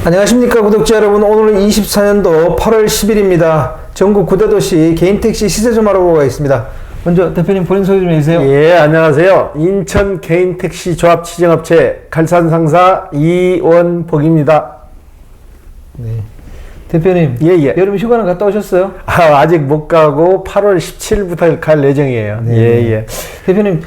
안녕하십니까 구독자 여러분. 오늘은 24년도 8월 10일입니다. 전국 9대 도시 개인택시 시세 좀 알아보고 있습니다. 먼저 대표님 본인 소개 좀 해주세요. 예, 안녕하세요. 인천 개인택시 조합 취정업체 갈산상사 이원복입니다. 네. 대표님, 예. 여름 휴가는 갔다 오셨어요? 아직 못 가고 8월 17일부터 갈 예정이에요. 네. 예. 대표님,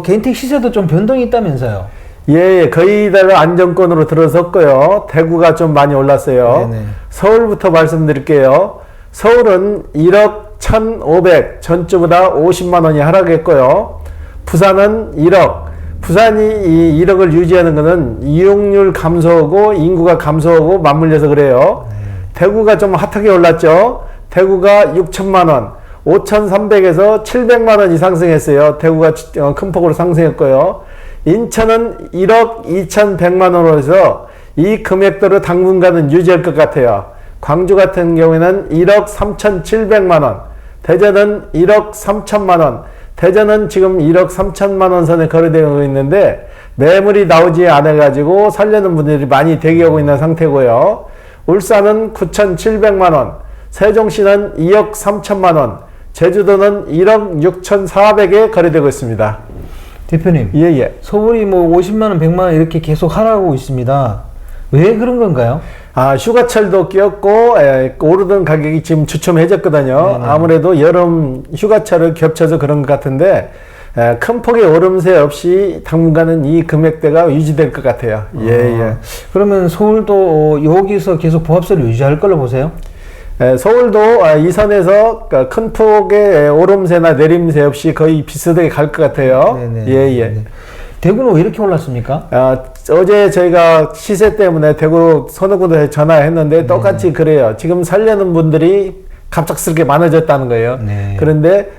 개인택시 시세도 좀 변동이 있다면서요? 예, 거의 다 안정권으로 들어섰고요. 대구가 좀 많이 올랐어요. 네네. 서울부터 말씀드릴게요. 서울은 1억 1,500, 전주보다 50만 원이 하락했고요. 부산은 1억. 부산이 이 1억을 유지하는 것은 이용률 감소하고 인구가 감소하고 맞물려서 그래요. 대구가 좀 핫하게 올랐죠. 대구가 6천만 원, 5,300에서 700만 원이 상승했어요. 대구가 큰 폭으로 상승했고요. 인천은 1억 2,100만 원으로 해서 이 금액대로 당분간은 유지할 것 같아요. 광주 같은 경우에는 1억 3,700만 원, 대전은 1억 3천만 원, 대전은 지금 1억 3천만 원 선에 거래되고 있는데 매물이 나오지 않아 가지고 살려는 분들이 많이 대기하고 있는 상태고요. 울산은 9,700만 원, 세종시는 2억 3천만 원, 제주도는 1억 6,400에 거래되고 있습니다. 대표님, 예. 서울이 50만 원, 100만 원 이렇게 계속 하락하고 있습니다. 왜 그런 건가요? 휴가철도 끼었고 오르던 가격이 지금 주춤해졌거든요. 네네. 아무래도 여름 휴가철을 겹쳐서 그런 것 같은데 큰 폭의 오름세 없이 당분간은 이 금액대가 유지될 것 같아요. 예. 그러면 서울도 여기서 계속 보합세를 유지할 걸로 보세요? 서울도 이 선에서 큰 폭의 오름세나 내림세 없이 거의 비슷하게 갈 것 같아요. 네네. 예. 대구는 왜 이렇게 올랐습니까? 어제 저희가 시세 때문에 대구 서너 군데 전화했는데 똑같이 그래요. 지금 살려는 분들이 갑작스럽게 많아졌다는 거예요. 네. 그런데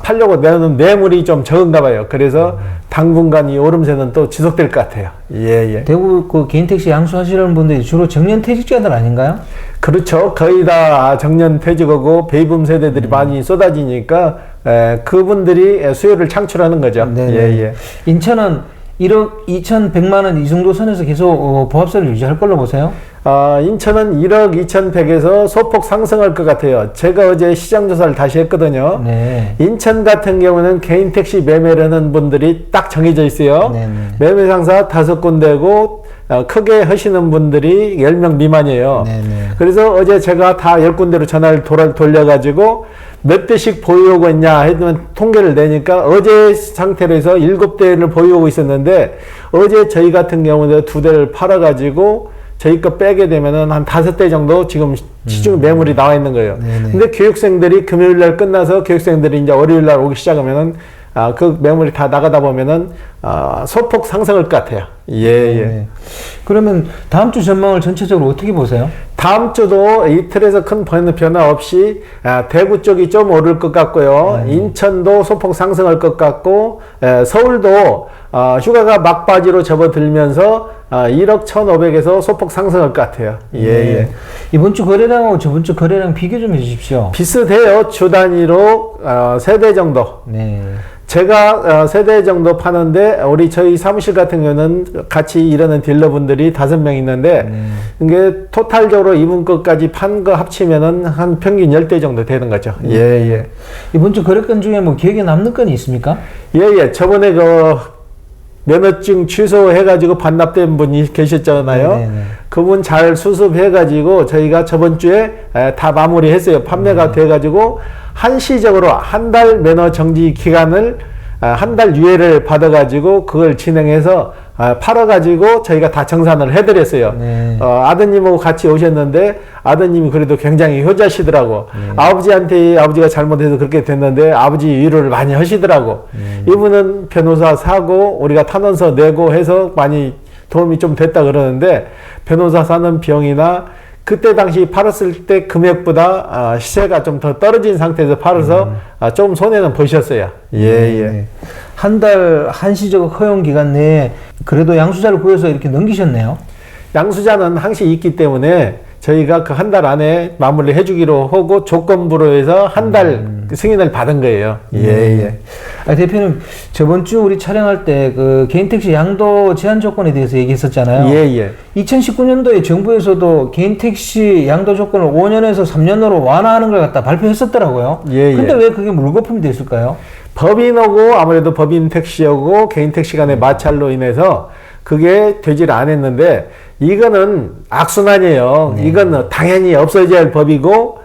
팔려고 내는 매물이 좀 적은가 봐요. 그래서 당분간 이 오름세는 또 지속될 것 같아요. 예. 대구 개인택시 양수하시는 분들이 주로 정년퇴직자들 아닌가요? 그렇죠. 거의 다 정년퇴직하고 베이붐 세대들이 많이 쏟아지니까 그분들이 수요를 창출하는 거죠. 네네. 예. 인천은 1억 2,100만 원 이 정도 선에서 계속 보합세를 유지할 걸로 보세요? 인천은 1억 2,100에서 소폭 상승할 것 같아요. 제가 어제 시장조사를 다시 했거든요. 네. 인천 같은 경우는 개인택시 매매를 하는 분들이 딱 정해져 있어요. 네네. 매매상사 5군데고 크게 하시는 분들이 10명 미만이에요. 네네. 그래서 어제 제가 다 10군데로 전화를 돌려가지고 몇 대씩 보유하고 있냐 했더니 통계를 내니까 어제 상태로 해서 7대를 보유하고 있었는데 어제 저희 같은 경우는 2대를 팔아가지고 저희 거 빼게 되면은 한 5대 정도 지금 시중 매물이 나와 있는 거예요. 네네. 근데 교육생들이 금요일 날 끝나서 교육생들이 이제 월요일 날 오기 시작하면은 그 매물이 다 나가다 보면은 소폭 상승할 것 같아요. 예. 네. 그러면 다음 주 전망을 전체적으로 어떻게 보세요? 다음 주도 이틀에서 큰 변화 없이 대구 쪽이 좀 오를 것 같고요. 인천도 소폭 상승할 것 같고 서울도 휴가가 막바지로 접어들면서 1억 1,500에서 소폭 상승할 것 같아요. 예. 이번 주 거래량하고 저번 주 거래량 비교 좀 해주십시오. 비슷해요. 주 단위로 3대 정도. 네. 제가 3대 정도 파는데 저희 사무실 같은 경우는 같이 일하는 딜러분들이 5명 있는데 이게 토탈적으로 이분 것까지 판 거 합치면은 한 평균 10대 정도 되는 거죠. 예. 이번 주 거래건 중에 기억에 남는 건이 있습니까? 예. 저번에 면허증 취소해가지고 반납된 분이 계셨잖아요. 네네. 그분 잘 수습해가지고 저희가 저번 주에 다 마무리했어요. 판매가 돼가지고 한시적으로 한 달 면허 정지 기간을 한 달 유예를 받아가지고 그걸 진행해서 팔아가지고 저희가 다 정산을 해드렸어요. 네. 아드님하고 같이 오셨는데 아드님이 그래도 굉장히 효자시더라고. 아버지가 잘못해서 그렇게 됐는데 아버지 위로를 많이 하시더라고. 이분은 변호사 사고 우리가 탄원서 내고 해서 많이 도움이 좀 됐다 그러는데 변호사 사는 비용이나 그때 당시 팔았을 때 금액보다 시세가 좀 더 떨어진 상태에서 팔아서 좀 손해는 보셨어요. 예. 한 달 한시적 허용 기간 내에 그래도 양수자를 구해서 이렇게 넘기셨네요. 양수자는 항시 있기 때문에 저희가 그 한 달 안에 마무리 해주기로 하고 조건부로 해서 한 달 승인을 받은 거예요. 예. 아, 대표님, 저번 주 우리 촬영할 때 그 개인택시 양도 제한 조건에 대해서 얘기했었잖아요. 예. 2019년도에 정부에서도 개인택시 양도 조건을 5년에서 3년으로 완화하는 걸 갖다 발표했었더라고요. 근데 왜 그게 물거품이 됐을까요? 법인하고 아무래도 법인 택시하고 개인 택시 간의 마찰로 인해서 그게 되질 않았는데, 이거는 악순환이에요. 이건 당연히 없어져야 할 법이고,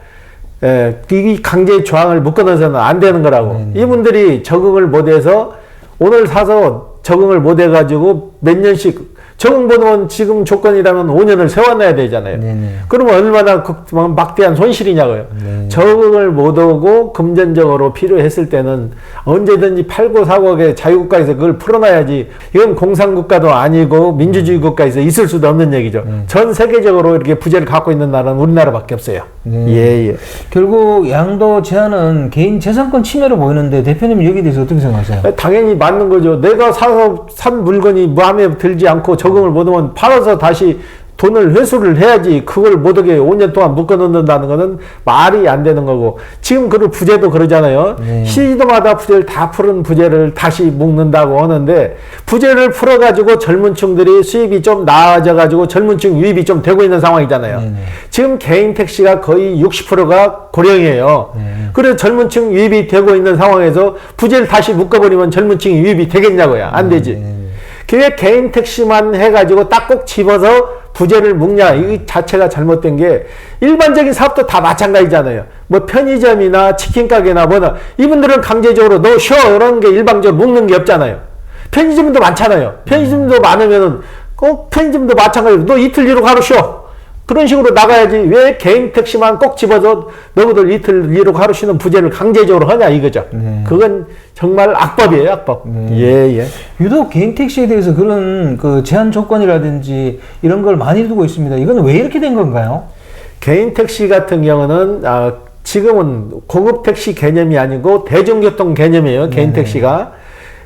이 강제 조항을 묶어넣어서는 안 되는 거라고. 이분들이 적응을 못해서 오늘 사서 적응을 못해가지고 몇 년씩 적응 못하면 지금 조건이라면 5년을 세워놔야 되잖아요. 그러면 얼마나 막대한 손실이냐고요. 적응을 못하고 금전적으로 필요했을 때는 언제든지 팔고 사고의 자유국가에서 그걸 풀어놔야지. 이건 공산국가도 아니고 민주주의 국가에서 있을 수도 없는 얘기죠. 전 세계적으로 이렇게 부재를 갖고 있는 나라는 우리나라밖에 없어요. 결국 양도 제한은 개인 재산권 침해로 보이는데 대표님 여기에 대해서 어떻게 생각하세요? 당연히 맞는 거죠. 내가 사서 산 물건이 마음에 들지 않고 적응을 못하면 팔아서 다시 돈을 회수를 해야지. 그걸 못하게 5년 동안 묶어놓는다는 거는 말이 안 되는 거고, 지금 그 부재도 그러잖아요. 시도마다 부재를 다 푸른 부재를 다시 묶는다고 하는데, 부재를 풀어가지고 젊은 층들이 수입이 좀 나아져가지고 젊은 층 유입이 좀 되고 있는 상황이잖아요. 지금 개인 택시가 거의 60%가 고령이에요. 그래서 젊은 층 유입이 되고 있는 상황에서 부재를 다시 묶어버리면 젊은 층이 유입이 되겠냐고요. 안 되지. 그게 개인 택시만 해가지고 딱 꼭 집어서 부재를 묶냐, 이 자체가 잘못된 게, 일반적인 사업도 다 마찬가지잖아요. 뭐 편의점이나 치킨 가게나 뭐나, 이분들은 강제적으로 너 쉬어 이런 게 일방적으로 묶는 게 없잖아요. 편의점도 많잖아요. 편의점도 많으면은 꼭 편의점도 마찬가지로 너 이틀 이로 하루 쉬어, 그런 식으로 나가야지. 왜 개인 택시만 꼭 집어서 너희들 이틀 이로 하루 쉬는 부재를 강제적으로 하냐 이거죠. 그건 정말 악법이에요, 악법. 유독 개인 택시에 대해서 그런 그 제한 조건이라든지 이런 걸 많이 두고 있습니다. 이건 왜 이렇게 된 건가요? 개인 택시 같은 경우는 지금은 공업 택시 개념이 아니고 대중교통 개념이에요. 개인 택시가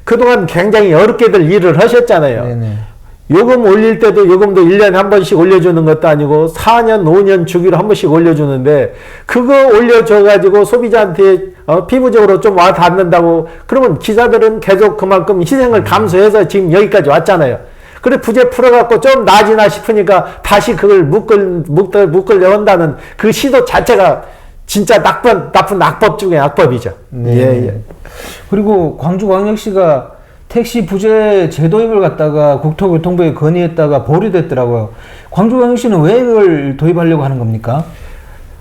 그동안 굉장히 어렵게들 일을 하셨잖아요. 요금 올릴 때도 요금도 1년에 한 번씩 올려주는 것도 아니고 4년, 5년 주기로 한 번씩 올려주는데, 그거 올려줘가지고 소비자한테 피부적으로 좀 와 닿는다고 그러면 기사들은 계속 그만큼 희생을 감수해서 지금 여기까지 왔잖아요. 그래 부재 풀어갖고 좀 나아지나 싶으니까 다시 그걸 묶으려 한다는 그 시도 자체가 진짜 나쁜 악법 중에 악법이죠. 그리고 광주광역시가 택시 부재 제도입을 갖다가 국토교통부에 건의했다가 보류됐더라고요. 광주광역시는 왜 이걸 도입하려고 하는 겁니까?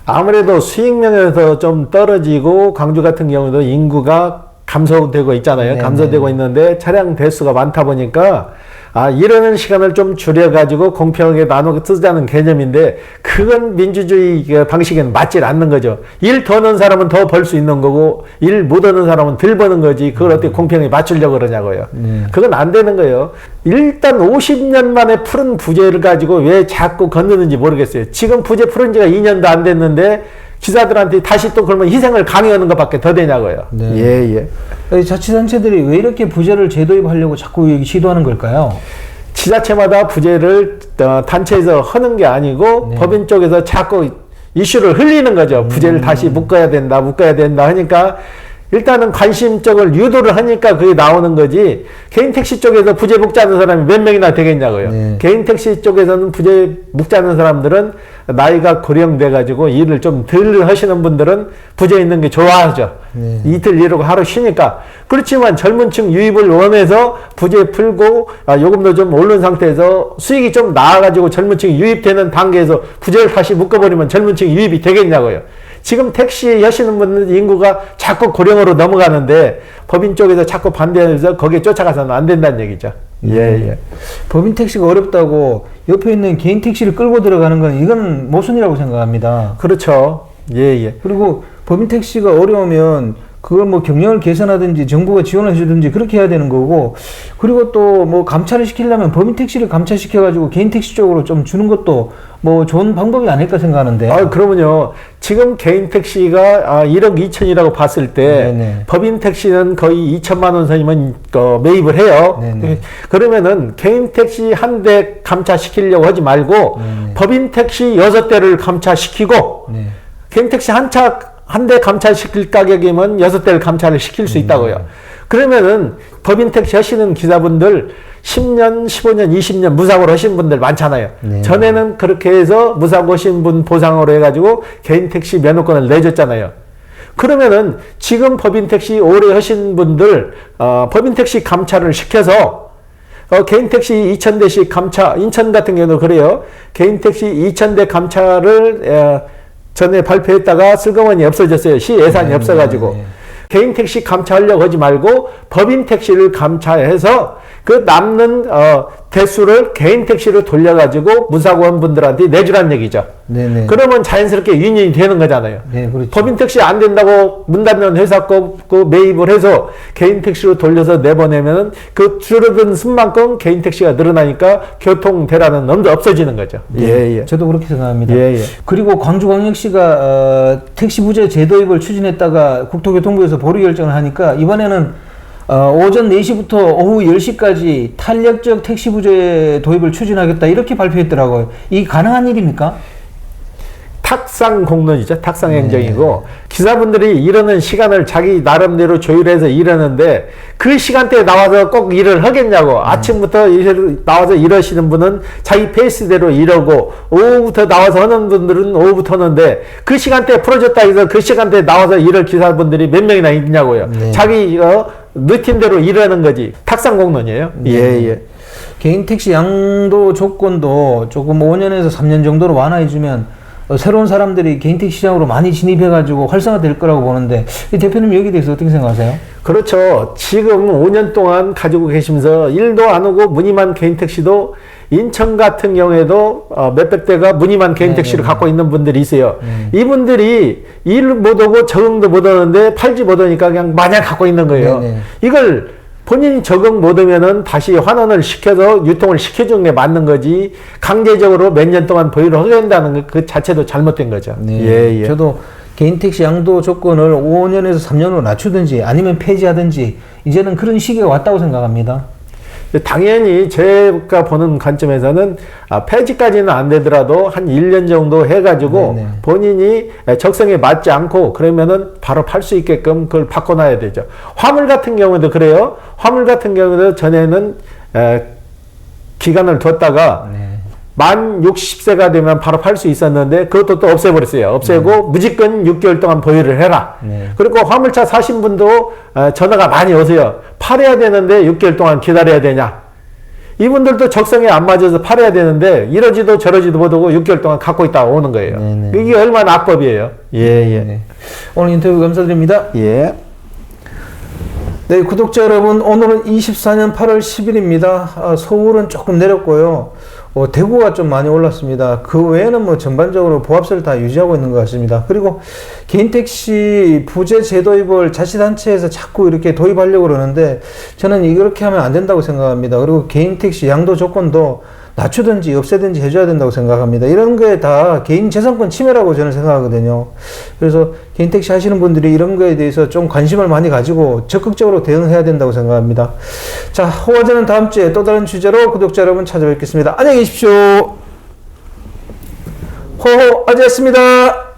아무래도 수익면에서 좀 떨어지고, 광주 같은 경우도 인구가 감소되고 있잖아요. 감소되고 있는데 차량 대수가 많다 보니까 이러는 시간을 좀 줄여가지고 공평하게 나눠 쓰자는 개념인데, 그건 민주주의 방식에는 맞질 않는 거죠. 일 더 넣은 사람은 더 벌 수 있는 거고, 일 못 얻는 사람은 덜 버는 거지. 그걸 어떻게 공평하게 맞추려고 그러냐고요. 그건 안 되는 거예요. 일단 50년 만에 푸른 부재를 가지고 왜 자꾸 건드는지 모르겠어요. 지금 부재 푸른 지가 2년도 안 됐는데 기사들한테 다시 또 그러면 희생을 강요하는 것밖에 더 되냐고요. 자치단체들이 왜 이렇게 부재를 재도입하려고 자꾸 시도하는 걸까요? 지자체마다 부재를 단체에서 하는 게 아니고 법인 쪽에서 자꾸 이슈를 흘리는 거죠. 부재를 다시 묶어야 된다 하니까 일단은 관심적을 유도를 하니까 그게 나오는 거지. 개인 택시 쪽에서 부재 묶지 않는 사람이 몇 명이나 되겠냐고요. 개인 택시 쪽에서는 부재 묶지 않는 사람들은 나이가 고령돼 가지고 일을 좀 덜 하시는 분들은 부재 있는 게 좋아하죠. 이틀 일하고 하루 쉬니까. 그렇지만 젊은 층 유입을 원해서 부재 풀고 요금도 좀 오른 상태에서 수익이 좀 나아 가지고 젊은 층이 유입되는 단계에서 부재를 다시 묶어버리면 젊은 층이 유입이 되겠냐고요. 지금 택시 하시는 분들 인구가 자꾸 고령으로 넘어가는데 법인 쪽에서 자꾸 반대해서 거기에 쫓아가서는 안 된다는 얘기죠. 법인 택시가 어렵다고 옆에 있는 개인 택시를 끌고 들어가는 건 이건 모순이라고 생각합니다. 그렇죠. 그리고 법인 택시가 어려우면 그걸 뭐 경영을 개선하든지 정부가 지원을 해주든지 그렇게 해야 되는 거고, 그리고 또 뭐 감차를 시키려면 법인 택시를 감차시켜가지고 개인 택시 쪽으로 좀 주는 것도 뭐 좋은 방법이 아닐까 생각하는데. 그러면요. 지금 개인 택시가 1억 2천이라고 봤을 때 네네. 법인 택시는 거의 2천만 원 선이면 매입을 해요. 네네. 그러면은 개인 택시 한 대 감차시키려고 하지 말고 네네. 법인 택시 6대를 감차시키고 네. 개인 택시 한 대 감차시킬 가격이면 6대를 감차를 시킬 수 있다고요. 그러면은 법인 택시 하시는 기사분들 10년, 15년, 20년 무사고를 하신 분들 많잖아요. 네. 전에는 그렇게 해서 무사고 하신 분 보상으로 해가지고 개인 택시 면허권을 내줬잖아요. 그러면은 지금 법인 택시 오래 하신 분들 법인 택시 감차를 시켜서 개인 택시 2,000대씩 감차, 인천 같은 경우도 그래요. 개인 택시 2,000대 감차를 전에 발표했다가 슬그머니 없어졌어요. 시 예산이 없어가지고. 개인 택시 감차하려고 하지 말고 법인 택시를 감차해서 그 남는 대수를 개인 택시로 돌려가지고 무사고원 분들한테 내주란 얘기죠. 네네. 그러면 자연스럽게 유인이 되는 거잖아요. 네, 그렇죠. 법인 택시 안 된다고 문 닫는 회사 거 매입을 해서 개인 택시로 돌려서 내보내면은 그 줄어든 수만큼 개인 택시가 늘어나니까 교통 대란은 너무 없어지는 거죠. 네, 예. 저도 그렇게 생각합니다. 예. 그리고 광주광역시가 택시 부재 재도입을 추진했다가 국토교통부에서 보류 결정을 하니까 이번에는 오전 4시부터 오후 10시까지 탄력적 택시 부재 도입을 추진하겠다 이렇게 발표했더라고요. 이게 가능한 일입니까? 탁상 공론이죠. 탁상 행정이고 기사분들이 일하는 시간을 자기 나름대로 조율해서 일하는데 그 시간대에 나와서 꼭 일을 하겠냐고. 아침부터 나와서 일하시는 분은 자기 페이스대로 일하고 오후부터 나와서 하는 분들은 오후부터 하는데 그 시간대에 풀어줬다 해서 그 시간대에 나와서 일할 기사분들이 몇 명이나 있냐고요. 네. 자기 루틴대로 일하는 거지. 탁상 공론이에요. 예. 개인 택시 양도 조건도 조금 5년에서 3년 정도로 완화해주면 새로운 사람들이 개인 택시 시장으로 많이 진입해가지고 활성화될 거라고 보는데 이 대표님 여기에 대해서 어떻게 생각하세요? 그렇죠. 지금 5년 동안 가지고 계시면서 일도 안 오고 무늬만 개인 택시도 인천 같은 경우에도 몇백 대가 무늬만 개인 택시를 갖고 있는 분들이 있어요. 이분들이 일을 못 오고 적응도 못 하는데 팔지 못하니까 그냥 마냥 갖고 있는 거예요. 이걸 본인이 적응 못 하면은 다시 환원을 시켜서 유통을 시켜주는 게 맞는 거지 강제적으로 몇 년 동안 보유를 하게 된다는 그 자체도 잘못된 거죠. 네. 저도 개인 택시 양도 조건을 5년에서 3년으로 낮추든지 아니면 폐지하든지 이제는 그런 시기가 왔다고 생각합니다. 당연히 제가 보는 관점에서는 폐지까지는 안 되더라도 한 1년 정도 해가지고 본인이 적성에 맞지 않고 그러면은 바로 팔 수 있게끔 그걸 바꿔놔야 되죠. 화물 같은 경우도 그래요. 화물 같은 경우도 전에는 기간을 뒀다가 만 60세가 되면 바로 팔 수 있었는데 그것도 또 없애버렸어요. 없애고 무조건 6개월 동안 보유를 해라. 그리고 화물차 사신 분도 전화가 많이 오세요. 팔아야 되는데 6개월 동안 기다려야 되냐. 이분들도 적성에 안 맞아서 팔아야 되는데 이러지도 저러지도 못하고 6개월 동안 갖고 있다가 오는 거예요. 이게 얼마나 악법이에요. 오늘 인터뷰 감사드립니다. 네, 구독자 여러분, 오늘은 24년 8월 10일입니다. 서울은 조금 내렸고요. 대구가 좀 많이 올랐습니다. 그 외에는 뭐 전반적으로 보합세를 다 유지하고 있는 것 같습니다. 그리고 개인 택시 부재 재도입을 자치단체에서 자꾸 이렇게 도입하려고 그러는데 저는 이렇게 하면 안 된다고 생각합니다. 그리고 개인 택시 양도 조건도 낮추든지 없애든지 해줘야 된다고 생각합니다. 이런 거에 다 개인 재산권 침해라고 저는 생각하거든요. 그래서 개인 택시 하시는 분들이 이런 거에 대해서 좀 관심을 많이 가지고 적극적으로 대응해야 된다고 생각합니다. 자, 호화제는 다음 주에 또 다른 주제로 구독자 여러분 찾아뵙겠습니다. 안녕히 계십시오. 호호아제였습니다.